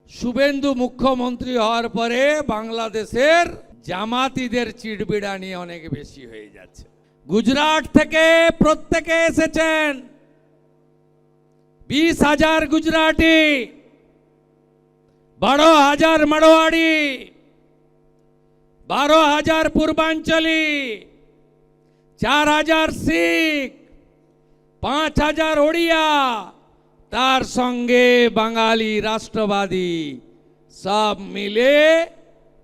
শুভেন্দু মুখ্যমন্ত্রী হওয়ার পরে বাংলাদেশের জামাতিদের চিড়বিড়ানি অনেক বেশি হয়ে যাচ্ছে। গুজরাট থেকে প্রত্যেকে এসেছেন, 20,000 গুজরাটি, 12,000 মারোয়াড়ি, 12,000 পূর্বাঞ্চলী, 4,000 শিখ, 5,000 ওড়িয়া, তার সঙ্গে বাঙালি রাষ্ট্রবাদী, সব মিলে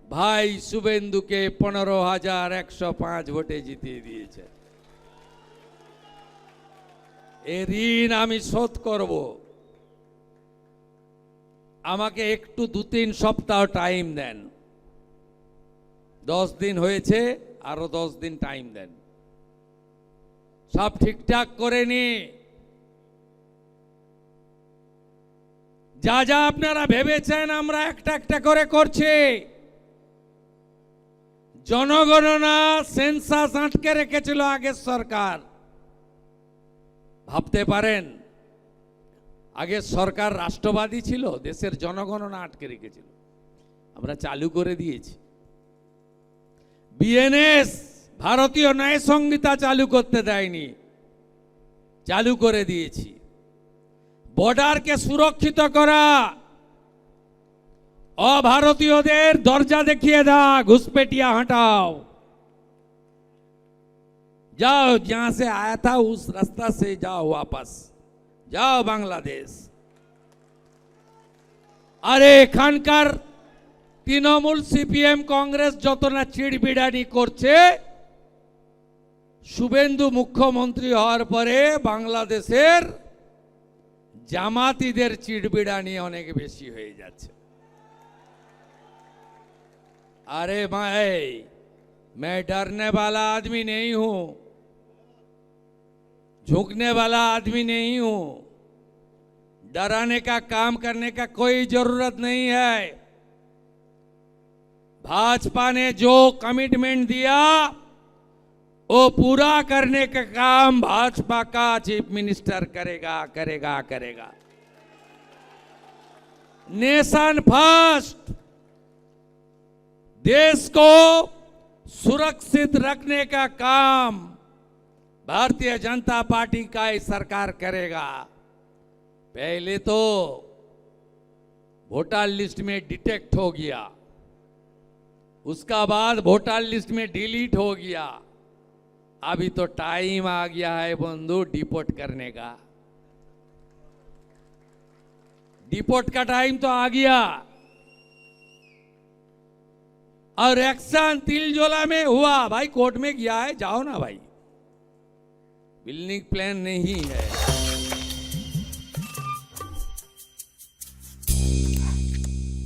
ভাই শুভেন্দুকে 15,105 ভোটে জিতিয়ে দিয়েছে। এর ঋণ আমি শোধ করব। আমাকে একটু 2-3 সপ্তাহ টাইম দেন। 10 দিন হয়েছে, আরো 10 দিন টাইম দেন, সব ঠিকঠাক করে নি। যা যা আপনারা ভেবেছেন আমরা একটা একটা করে করছি। জনগণনা সেন্সাস আটকে রেখেছিল আগের সরকার। ভাবতে পারেন আগের সরকার রাষ্ট্রবাদী ছিল, দেশের জনগণনা আটকে রেখেছিল, আমরা চালু করে দিয়েছি। বিএনএস ভারতীয় ন্যায় সংহিতা চালু করতে দেয়নি, চালু করে দিয়েছি। বর্ডারকে সুরক্ষিত করা, অভারতীয়দের দরজা দেখিয়ে দাও, घुसपैठिया हटाओ, जाओ जहां से आया था उस रास्ता से जाओ, वापस जाओ बांग्लादेश। আরে এখানকার তৃণমূল, সিপিএম, কংগ্রেস যত না চিড়বিড়ানি করছে, শুভেন্দু মুখ্যমন্ত্রী হওয়ার পরে বাংলাদেশের জামাতিদের চিড়বিড়ানি অনেক বেশি হয়ে যাচ্ছে। अरे मैं डरने वाला आदमी नहीं हूं, झुकने वाला आदमी नहीं हूं, डराने का काम करने का कोई जरूरत नहीं है। भाजपा ने जो कमिटमेंट दिया वो पूरा करने का काम भाजपा का चीफ मिनिस्टर करेगा करेगा करेगा। नेशन फर्स्ट, देश को सुरक्षित रखने का काम भारतीय जनता पार्टी का ही सरकार करेगा। पहले तो वोटर लिस्ट में डिटेक्ट हो गया, उसका बाद वोटर लिस्ट में डिलीट हो गया, अभी तो टाइम आ गया है बंधु डिपोर्ट करने का। डिपोर्ट का टाइम तो आ गया। और एक्शन तिलजोला में हुआ, भाई कोर्ट में गया है, जाओ ना भाई, बिल्डिंग प्लान नहीं है।